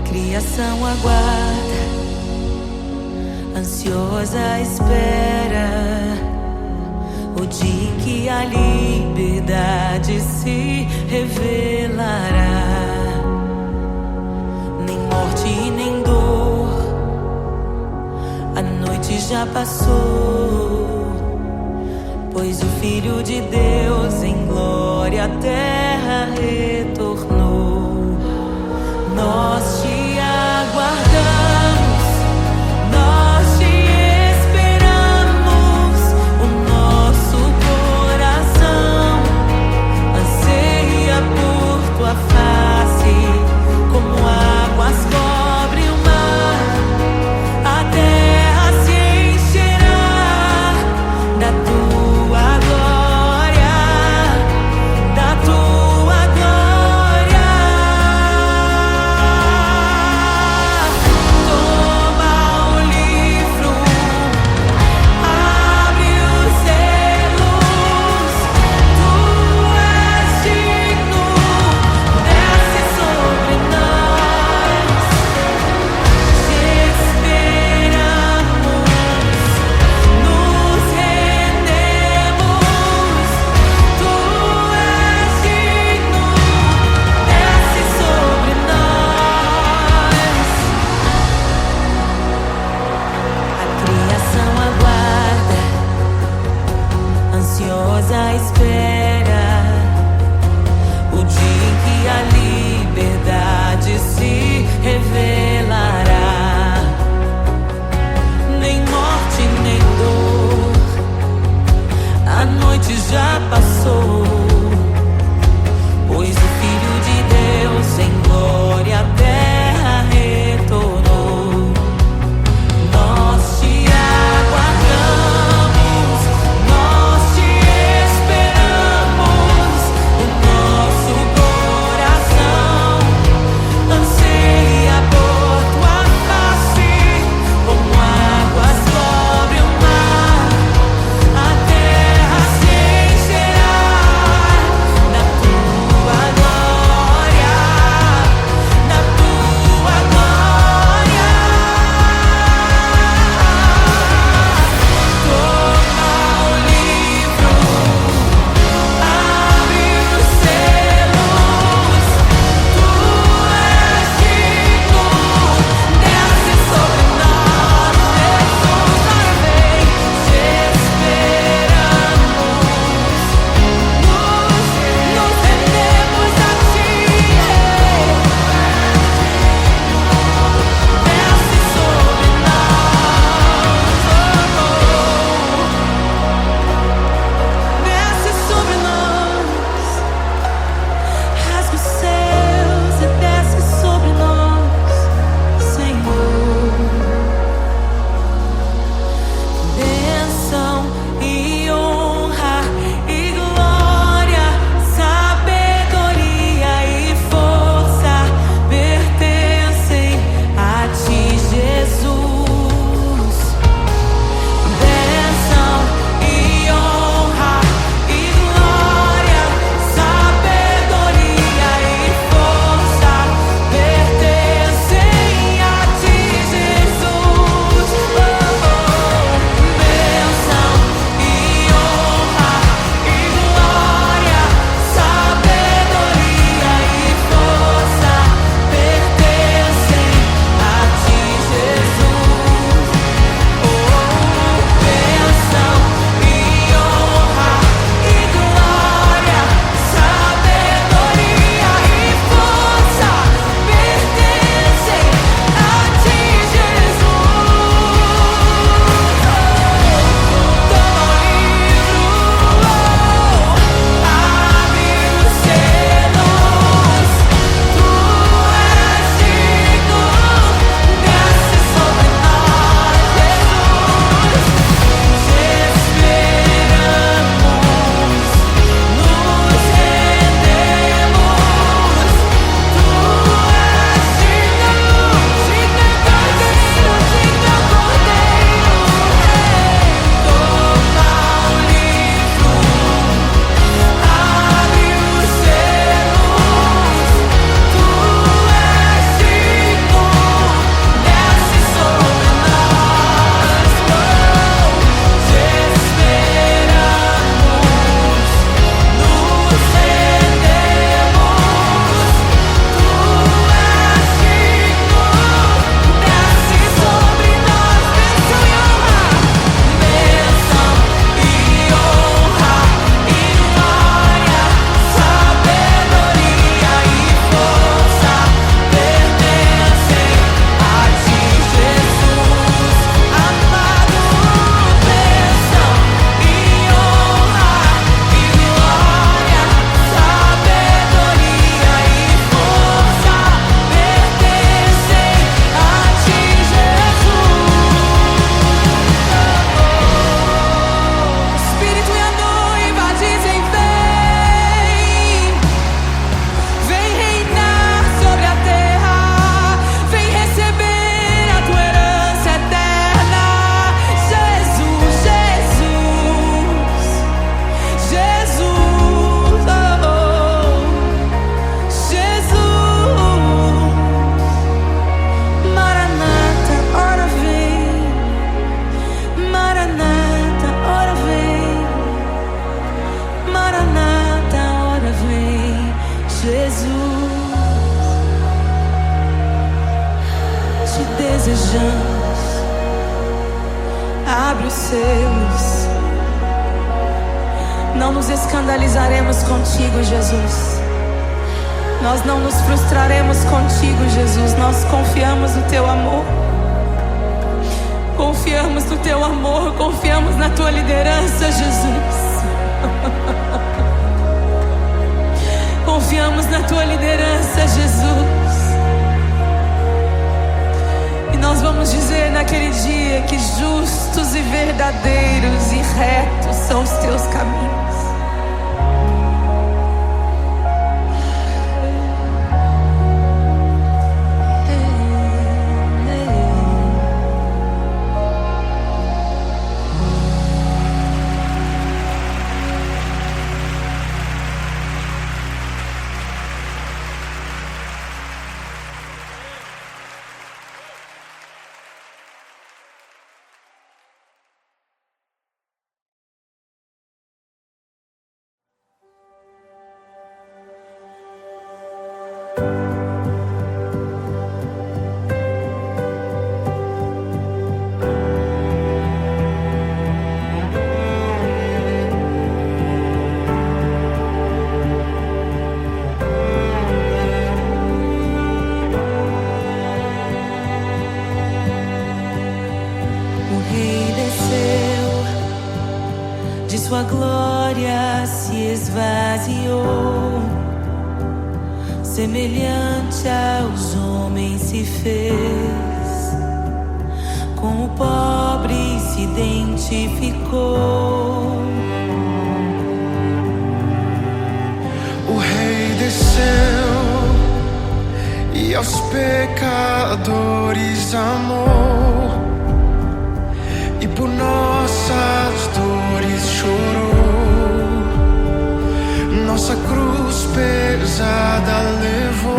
Criação aguarda, ansiosa espera o dia em que a liberdade se revelará. Nem morte e nem dor, a noite já passou, pois o Filho de Deus em glória à terra retornou. Nós te aguardamos, nós te esperamos. O nosso coração anseia por tua face, como águas cobrem o mar. A terra se encherá da tua glória, da tua glória. desejamos. Abre os seus. Não nos escandalizaremos contigo, Jesus. Nós não nos frustraremos contigo, Jesus. Nós confiamos no teu amor. Confiamos no teu amor. Confiamos na tua liderança, Jesus. Confiamos na tua liderança, Jesus. E nós vamos dizer naquele dia que justos e verdadeiros e retos são os teus caminhos. Sua glória se esvaziou, semelhante aos homens se fez, com o pobre se identificou. O Rei desceu e aos pecadores amou, e por nossas dores chorou, nossa cruz pesada levou.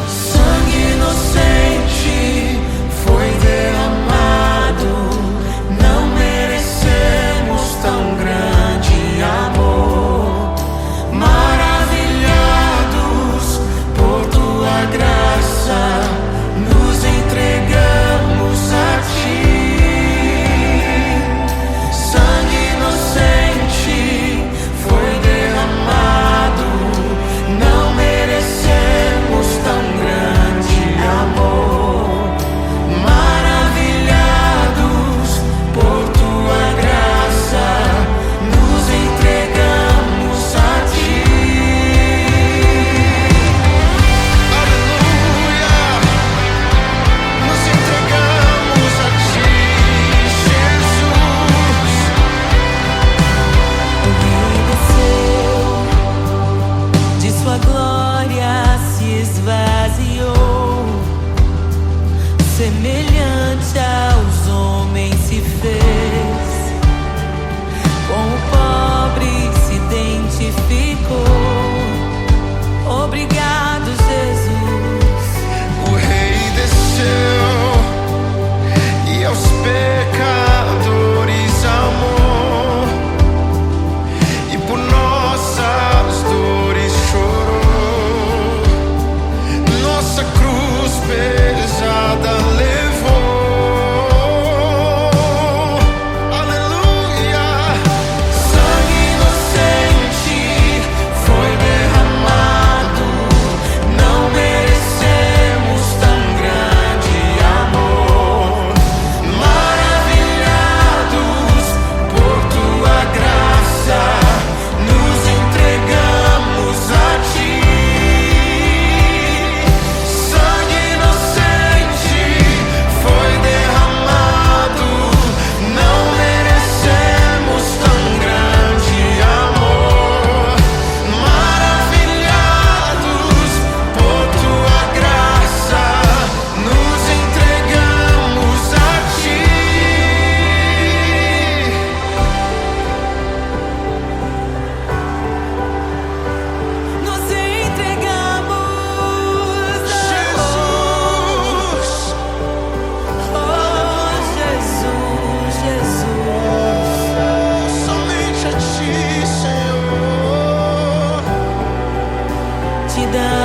Sangue inocente foi derramado, não merecemos tão grande amor. Maravilhados por tua graça, nos entregamos a ti. Sangue inocente foi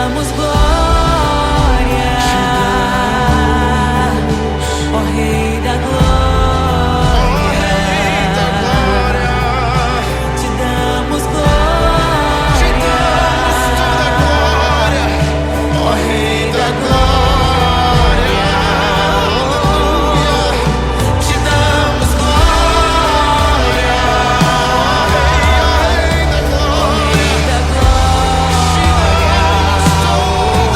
damos glória, ó Rei da glória, te damos glória, te damos toda a glória, ó Rei da glória, aleluia, te damos glória, ó Rei da glória, te damos toda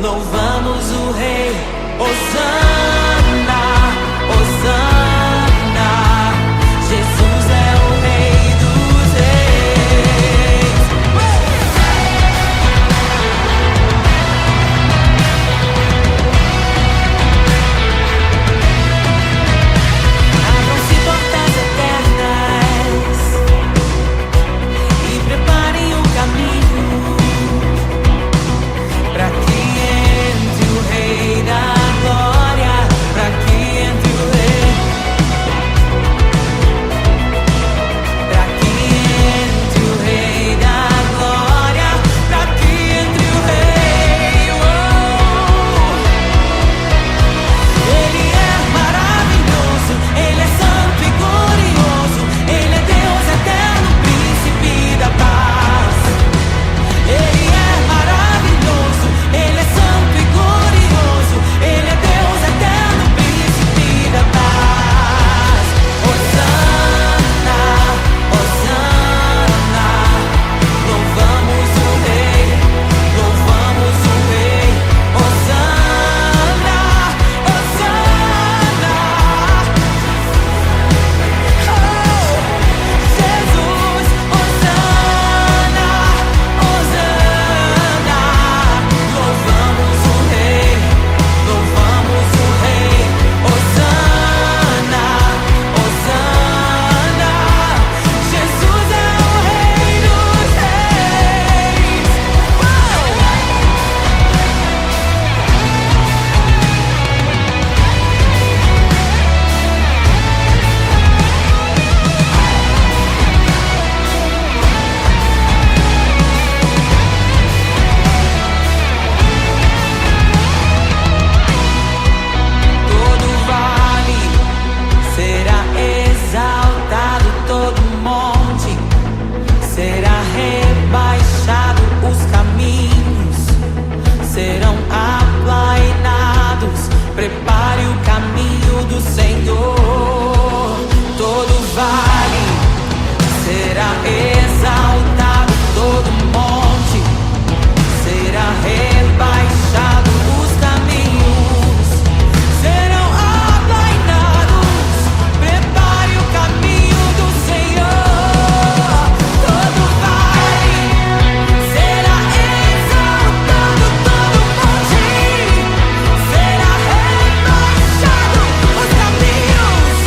louvamos o Rei. Hosana, Hosana, Jesus é o Rei dos Reis. Abram-se portas eternas e preparem o caminho para que entre o Rei da Glória, para que entre o Rei, para que entre o Rei da Glória, para que entre o Rei. Ele é maravilhoso, Ele é santo e glorioso, Ele é Deus eterno, príncipe da paz. Ele é maravilhoso, Ele é santo e glorioso, Ele é Deus eterno, príncipe da paz. Hosana, Hosana, louvamos o Rei, louvamos o Rei. Hosana, Hosana, oh, Jesus, Hosana, Hosana, louvamos o Rei, louvamos o Rei. Hosana, Hosana, Jesus é o Rei dos Reis. Todo vale será exaltado, todo monte será rebaixado, os caminhos serão aplainados. Prepare o caminho do Senhor. Todo vale será exaltado, todo monte será rebaixado, os caminhos serão aplainados. Prepare o caminho do Senhor. Todo vale será exaltado, todo monte será rebaixado, os caminhos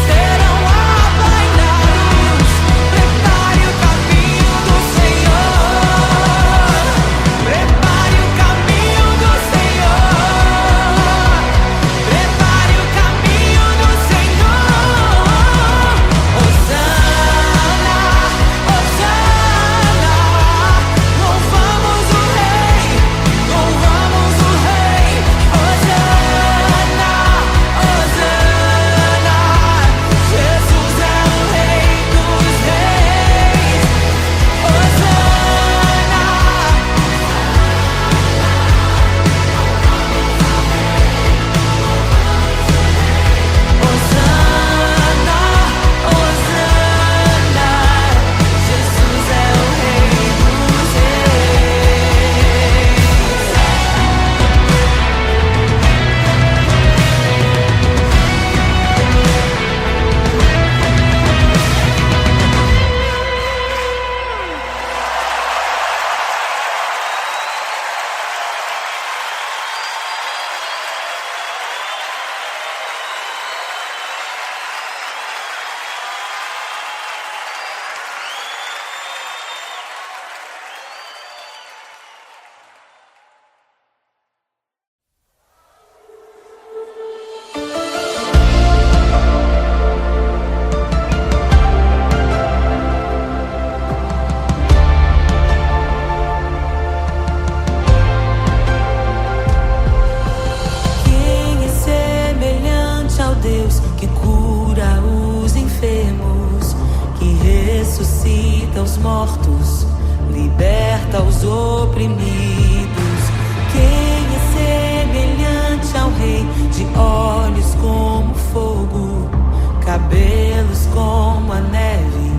serão aplainados. Prepare o caminho do Senhor. Prepare o caminho do Senhor. Prepare o caminho do Senhor. Hosana, Hosana, louvamos o Rei, louvamos o Rei. Hosana, Hosana, Jesus é o Rei dos Reis. Hosana, Hosana, Hosana, Jesus é o Rei dos Reis. Quem é semelhante ao Deus que cura os enfermos, que ressuscita os mortos, liberta os oprimidos? Quem é semelhante ao Rei, de olhos como fogo, cabelos como a neve,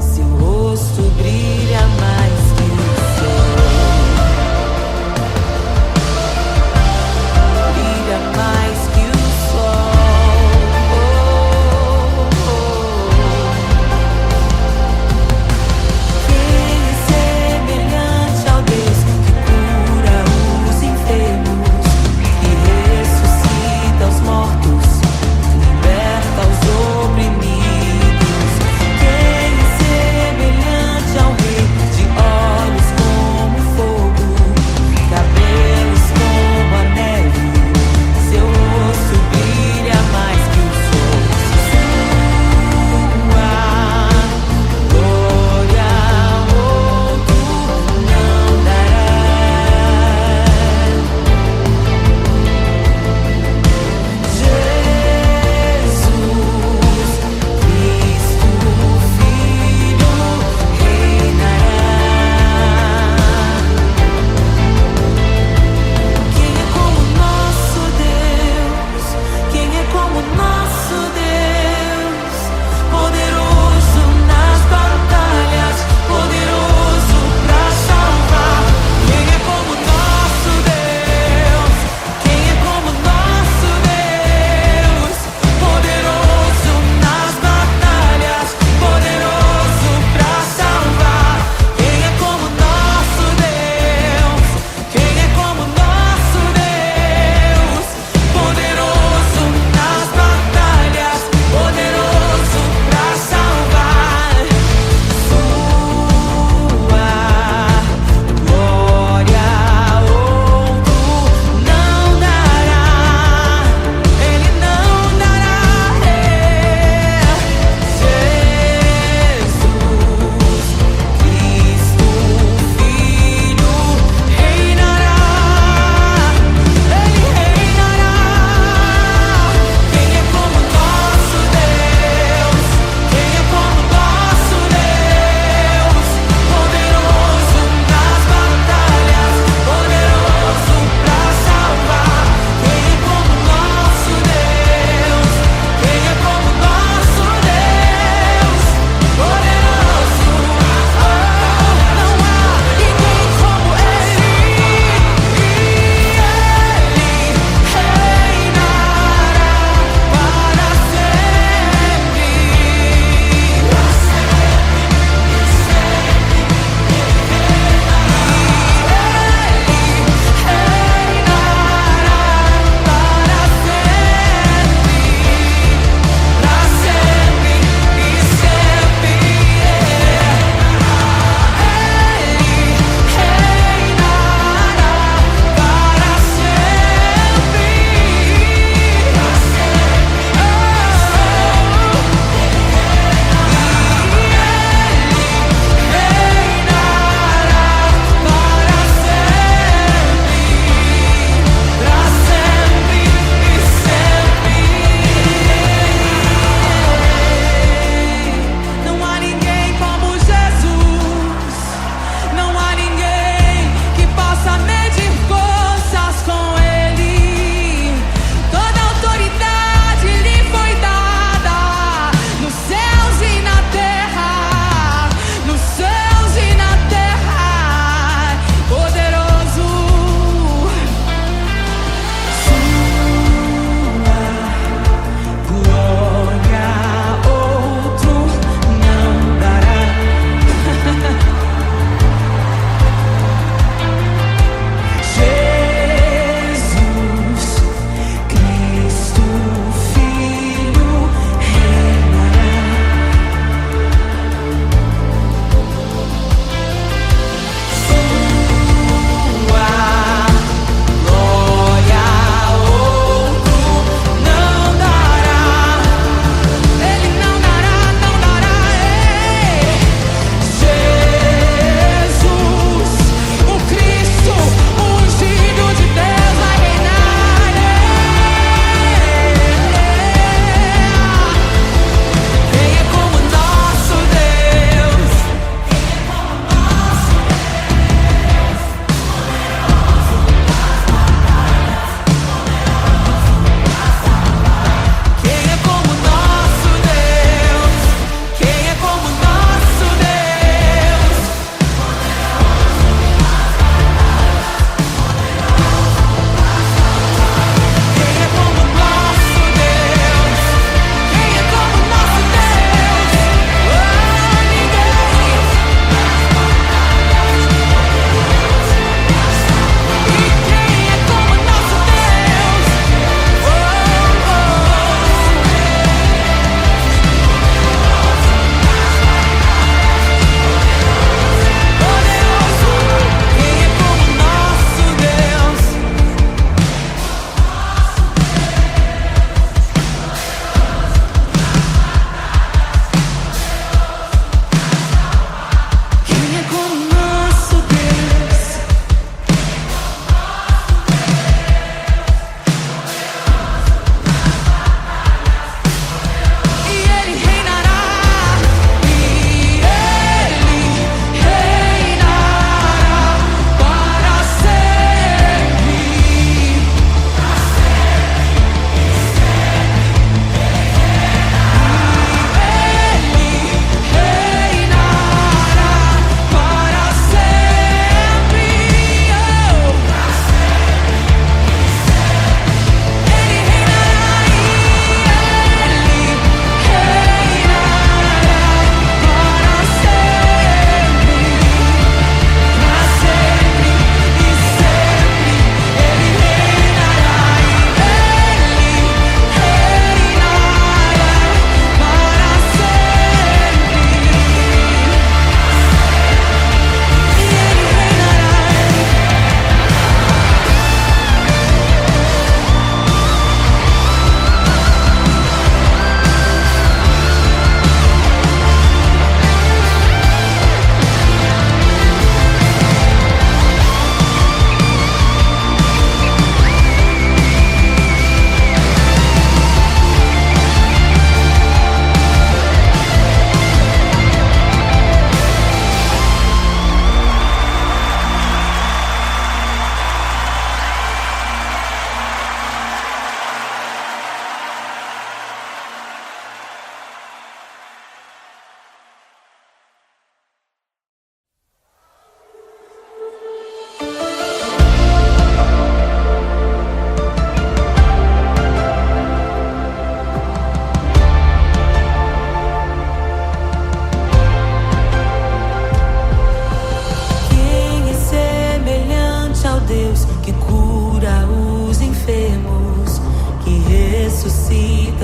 seu rosto brilha mais que o sol?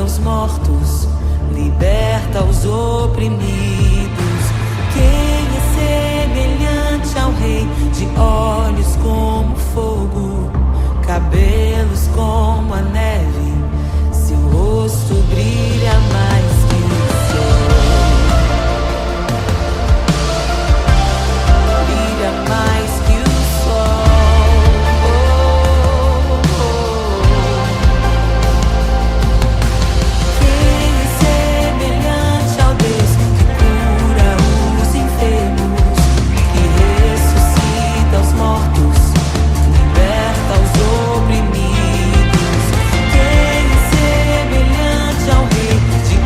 ressuscita os mortos, liberta os oprimidos. Quem é semelhante ao Rei, de olhos como fogo, cabelos como a neve, seu rosto brilha mais que o sol. Brilha mais que o sol. Quem é semelhante ao Deus que cura os enfermos, que ressuscita os mortos, liberta os oprimidos? Quem é semelhante ao Rei, de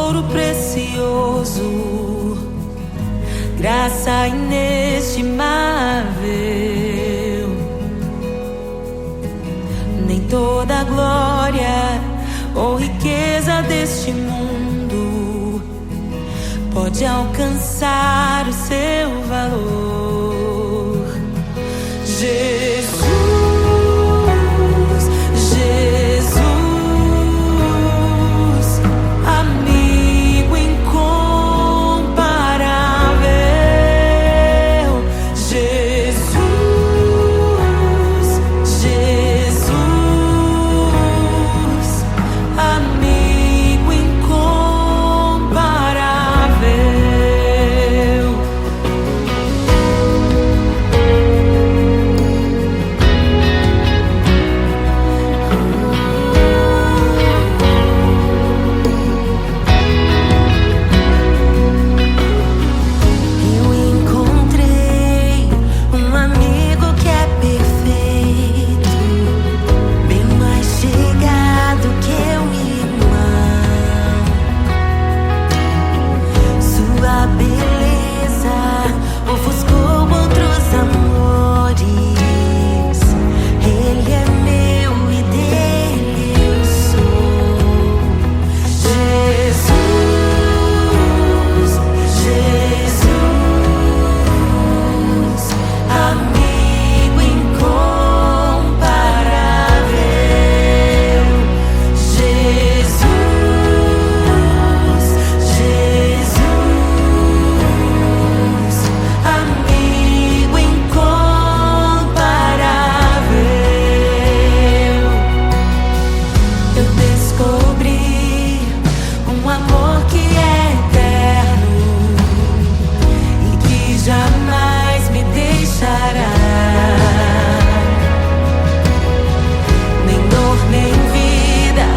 tesouro precioso, graça inestimável. Nem toda a glória ou riqueza deste mundo pode alcançar o seu valor. Jesus, Jesus, amigo incomparável. Jesus, Jesus, amigo incomparável. Eu encontrei um amigo que é perfeito, bem mais chegado que um irmão. Sua beleza ofuscou outros amores. Ele é meu e dele eu sou. Jesus, Jesus, amigo incomparável. Jesus, Jesus, amigo incomparável. Eu descobri um amor que é eterno e que jamais me deixará. Nem dor, nem vida,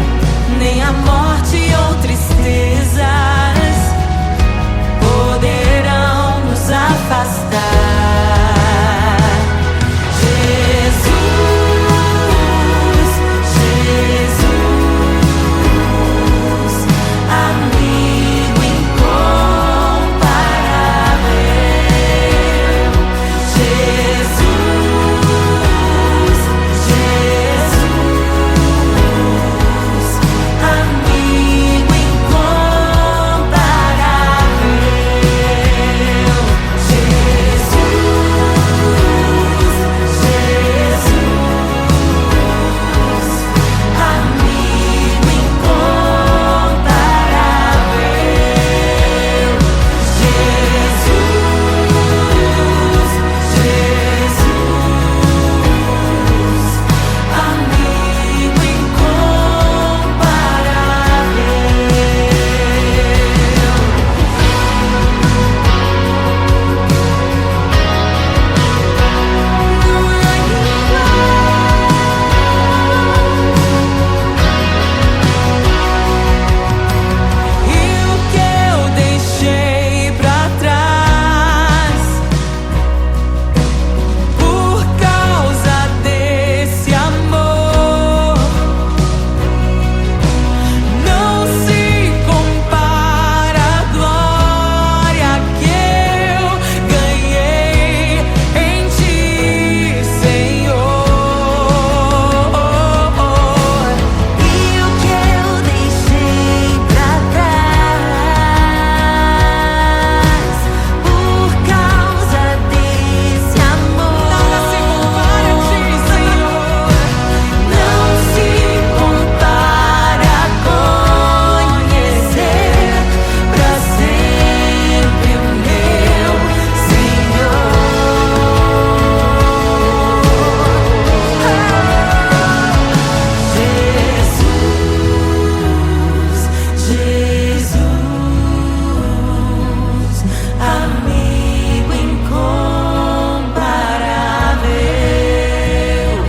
nem a morte ou tristezas poderão nos afastar. Jesus, Jesus, amigo incomparável. Jesus, Jesus, amigo incomparável. Jesus, Jesus, amigo incomparável. Jesus, amigo E o que eu deixei pra trás por causa desse amor não se compara à glória que eu ganhei em Ti, Senhor. E o que eu deixei pra trás por causa desse amor nada se compara a Ti, Senhor. Não se compara a conhecer pra sempre o meu Senhor. Jesus, Jesus, amigo incomparável.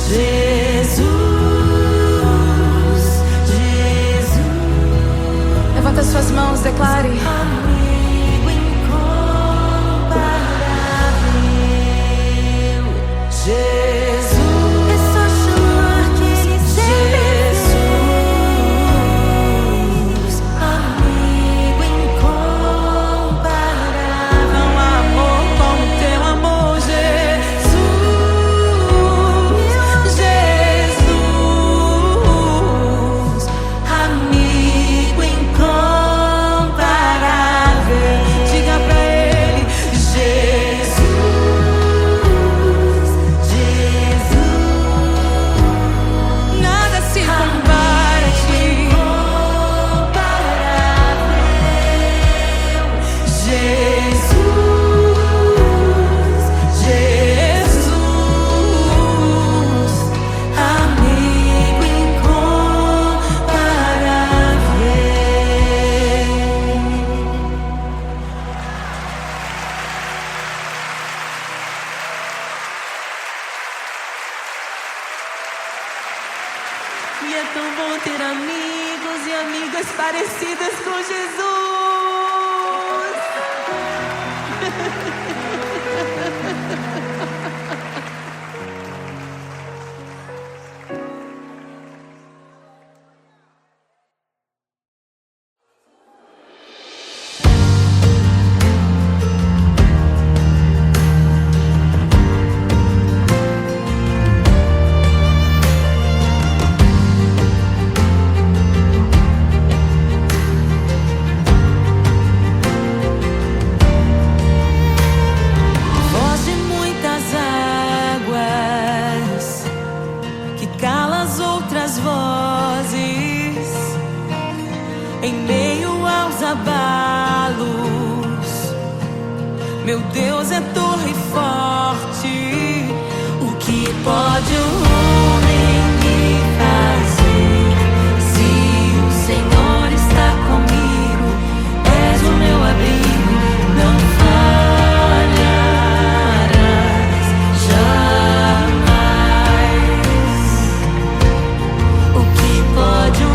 Jesus, Jesus, levanta suas mãos, declare. Amigo incomparável. Jesus, é só chamar que Ele sempre vem. Jesus, amigo parecidas com Jesus. Em meio aos abalos, meu Deus é torre forte. O que pode o homem me fazer? Se o Senhor está comigo, és o meu abrigo, não falharás jamais. O que pode o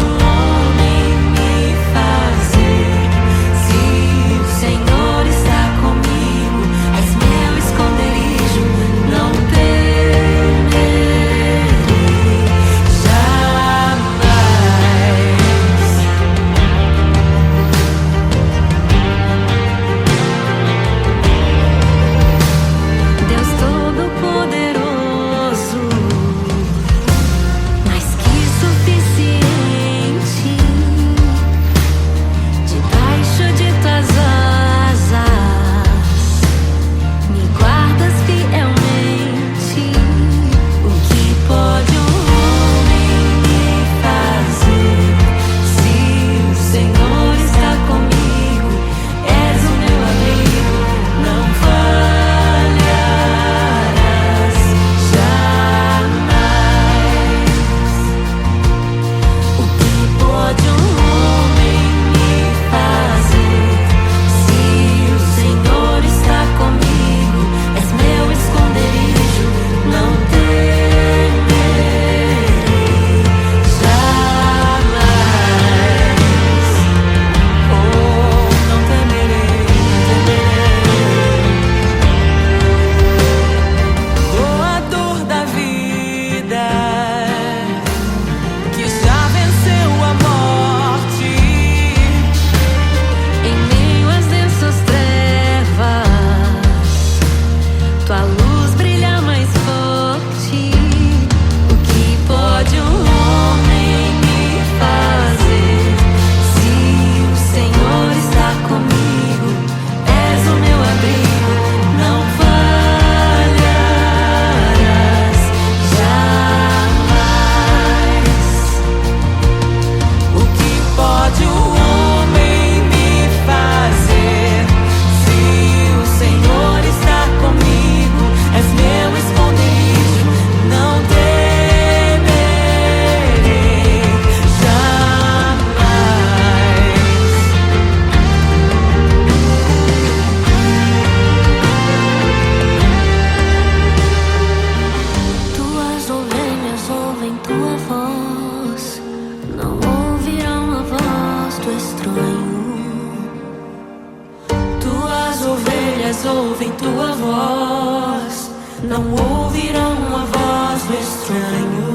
ouvem tua voz, não ouvirão a voz do estranho.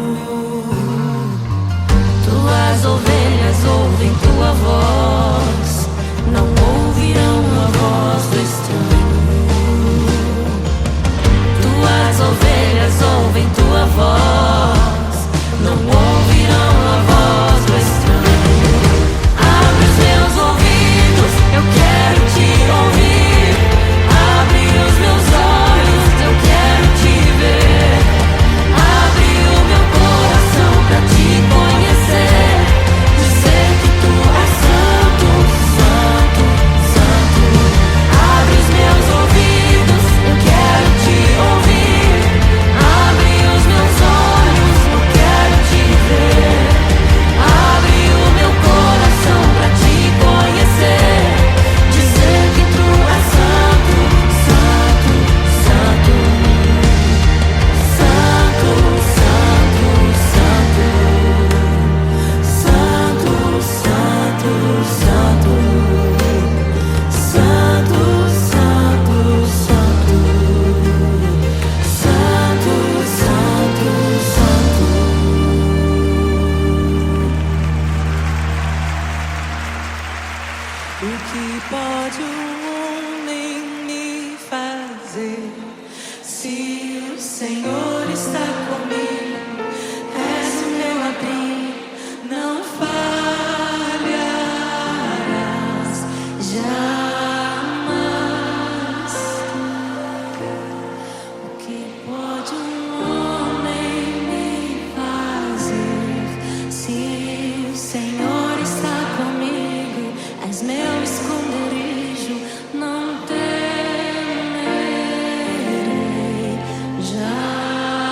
Tuas ovelhas ouvem tua voz, não ouvirão a voz do estranho. Tuas ovelhas ouvem tua voz, não ouvirão a voz do estranho. Abre os meus ouvidos, eu quero te ouvir. Abre os meus olhos, eu quero te ver. Abre o meu coração pra te conhecer. Dizer que tu és santo. O que pode um homem me fazer? Se o Senhor está comigo, és o meu abrigo, não falharás jamais. O que pode um homem me fazer? Se o Senhor está comigo, és meu esconderijo, não temerei jamais.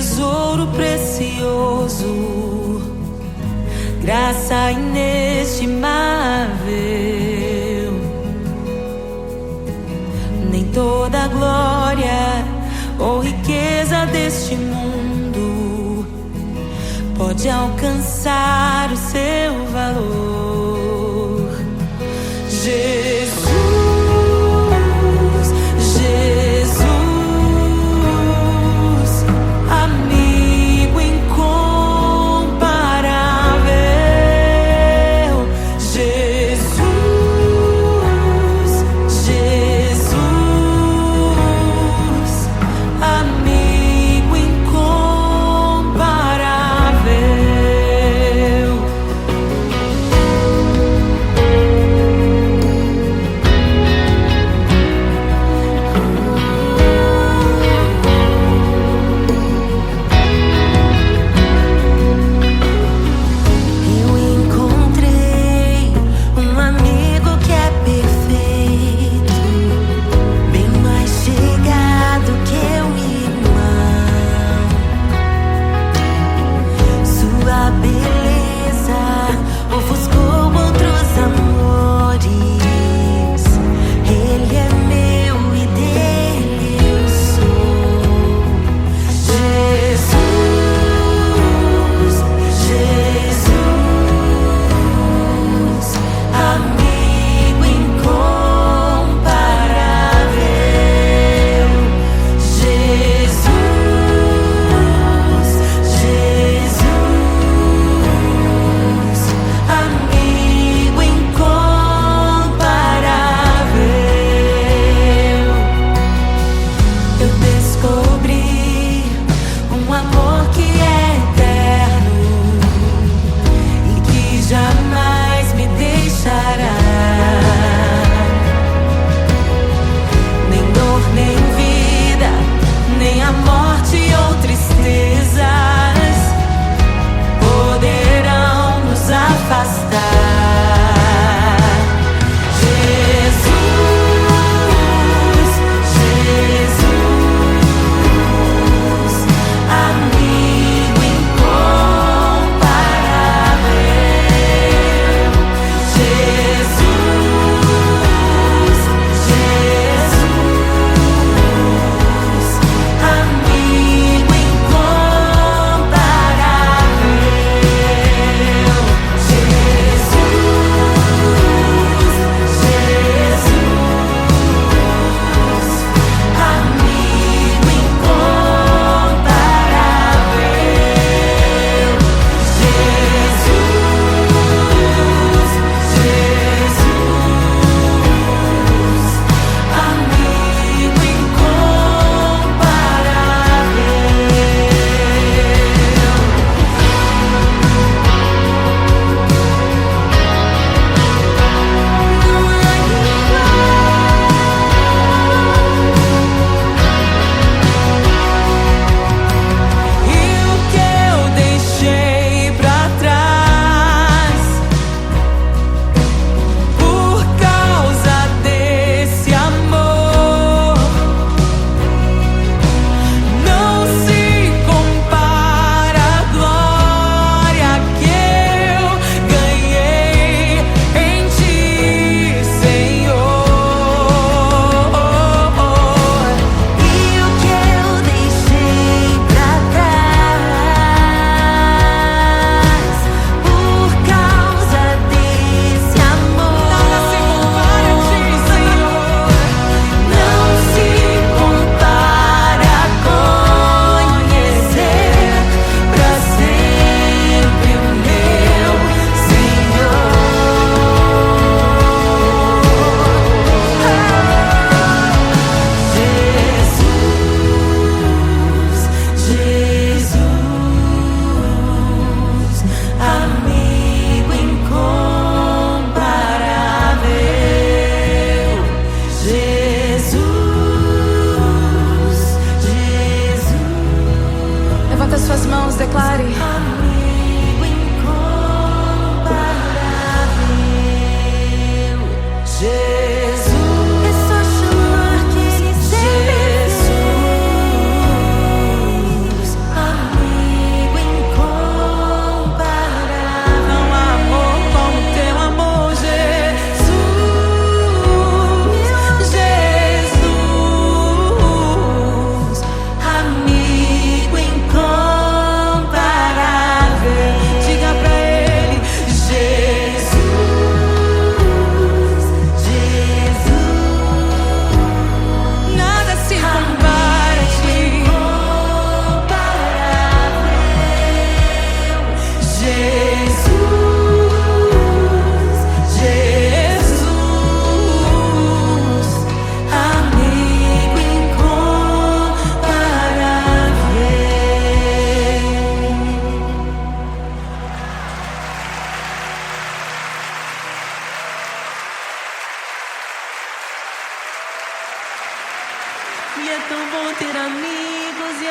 tesouro precioso, graça inestimável. Nem toda a glória ou riqueza deste mundo pode alcançar o seu valor. Jesus, Jesus, amigo incomparável. Jesus, Jesus, amigo incomparável.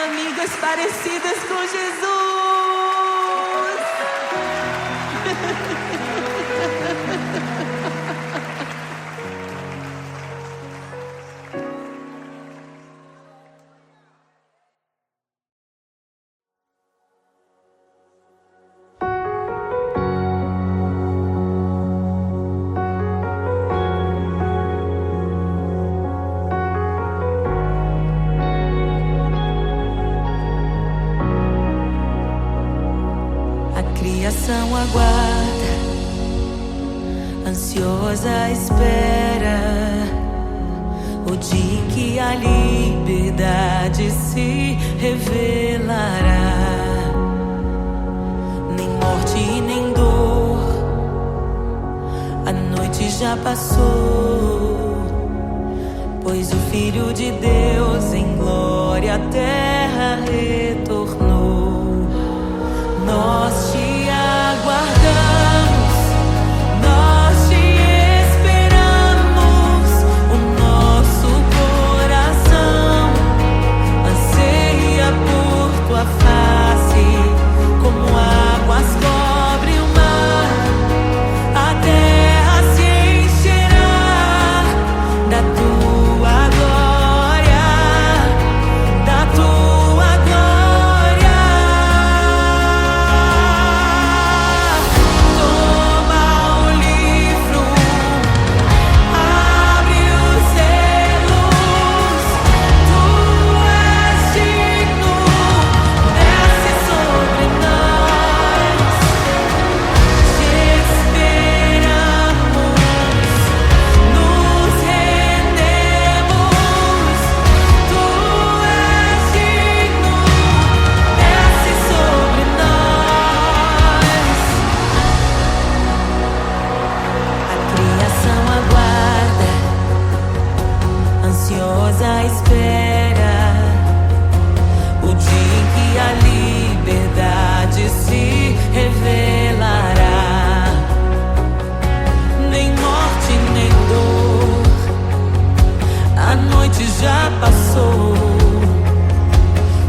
amigas parecidas com Jesus. Criação aguarda, ansiosa espera o dia em que a liberdade se revelará. Nem morte nem dor, a noite já passou, pois o Filho de Deus em glória à terra retornou. Nós te aguardamos, nós te esperamos. O nosso coração anseia por tua face, como águas cobrem o mar. A terra se encherá da tua glória, da tua glória. Ansiosa espera o dia em que a liberdade se revelará. Nem morte nem dor, a noite já passou,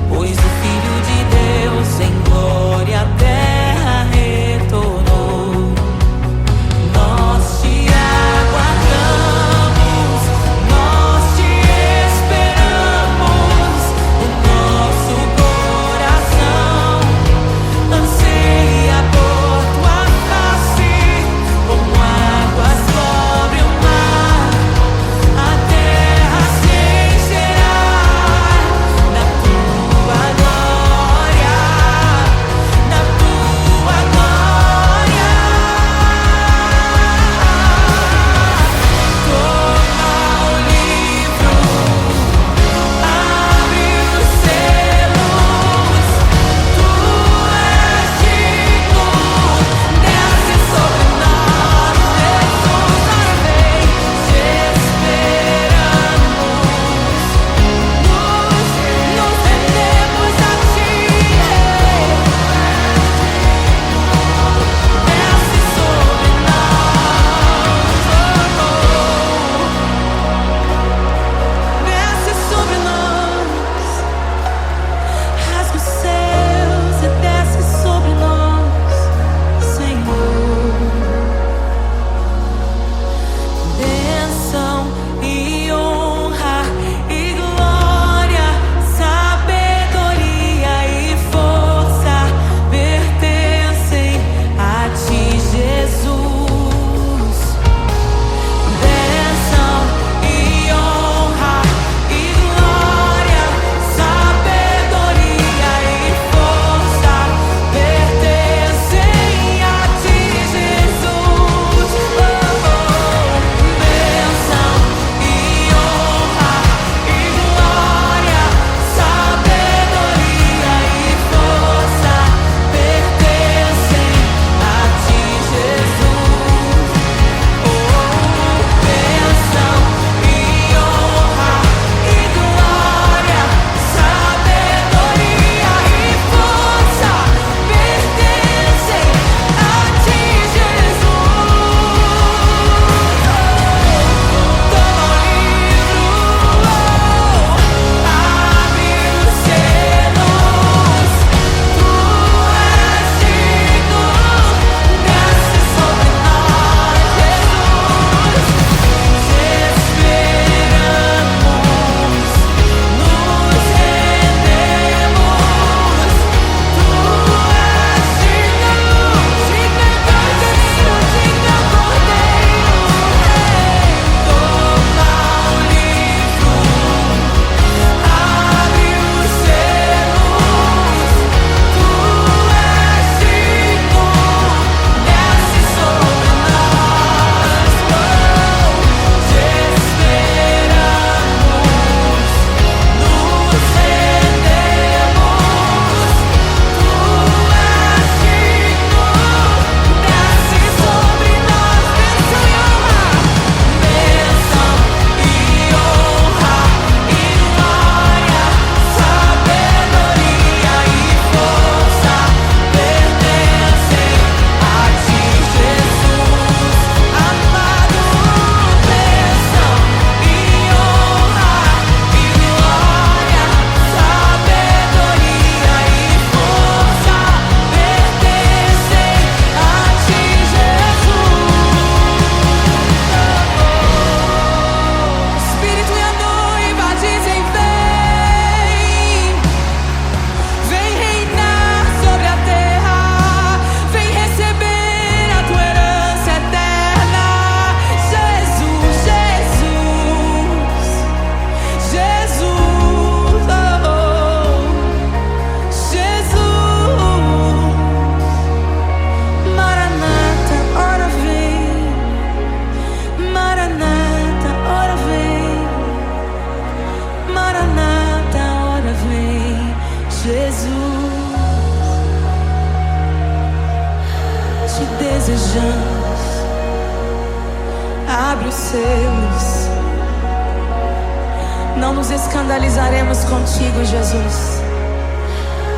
pois o Filho de Deus em glória à terra retornou. Nós te aguardamos, nós te esperamos. O nosso coração anseia por tua face, como águas cobrem o mar. A terra se encherá Jesus, te desejamos. Abre os seus. Não nos escandalizaremos contigo, Jesus.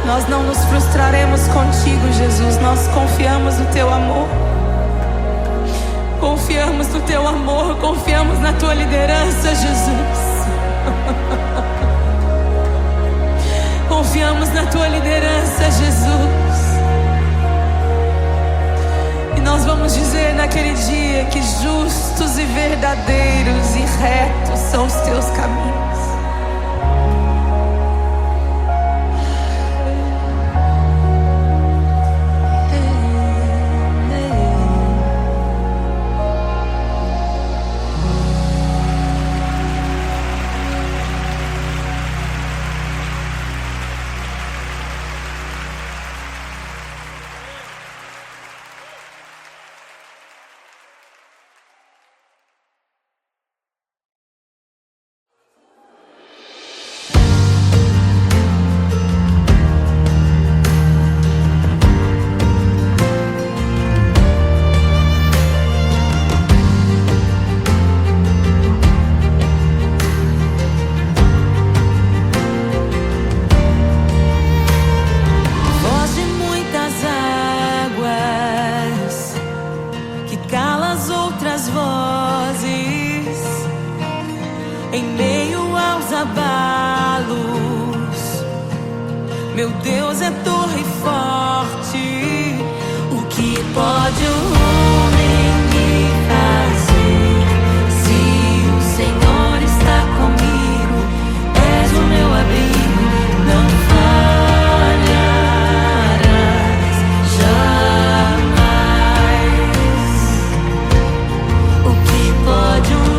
Nós não nos frustraremos contigo, Jesus. Nós confiamos no teu amor. Confiamos no teu amor. Confiamos na tua liderança, Jesus. Confiamos na tua liderança, Jesus. E nós vamos dizer naquele dia que justos e verdadeiros e retos são os teus caminhos. Em meio aos abalos, meu Deus é torre forte. O que pode o homem me fazer? Se o Senhor está comigo, és o meu abrigo, não falharás jamais. O que pode um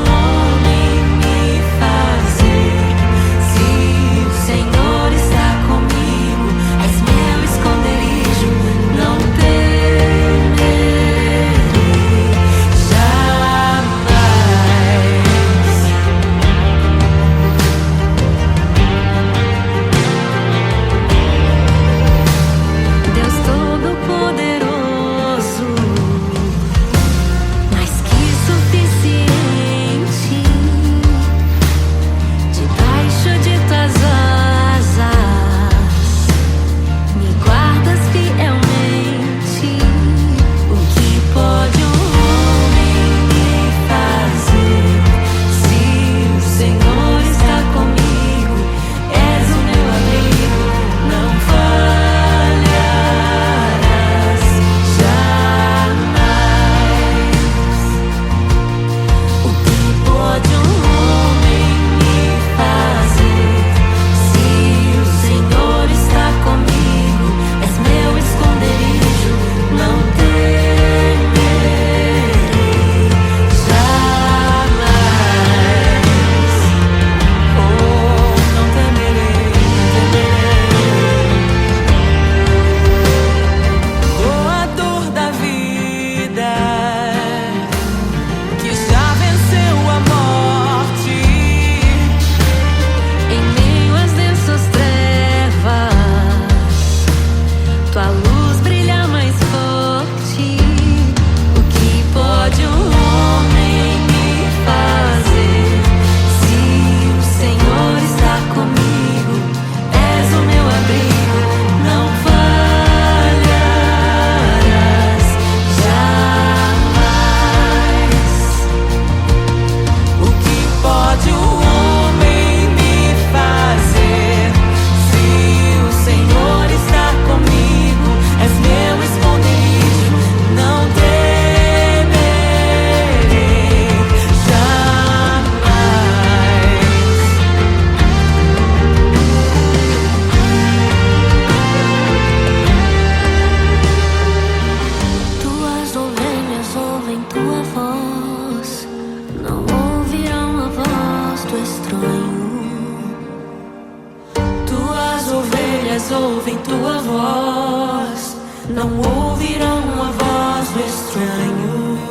ouvem tua voz, não ouvirão a voz do estranho.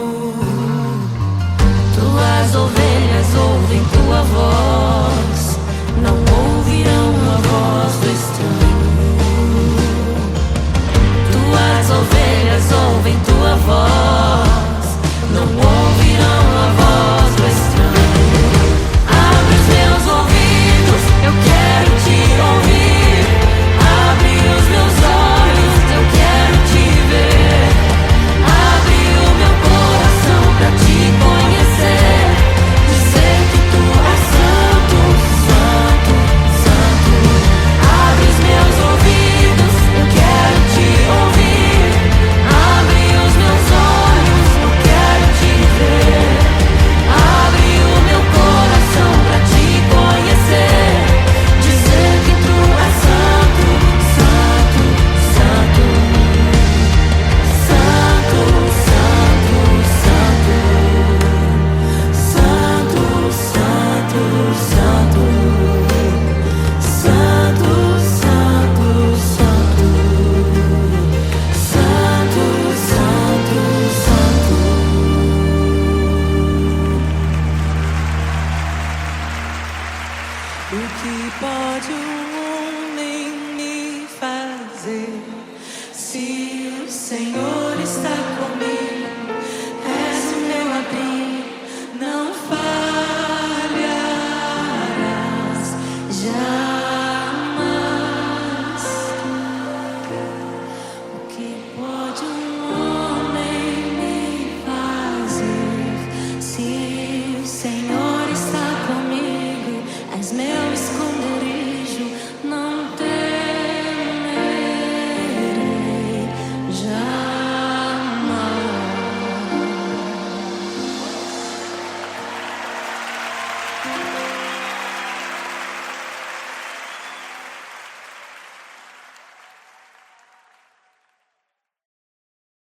Tuas ovelhas ouvem tua voz, não ouvirão a voz do estranho. fazer. Se o Senhor está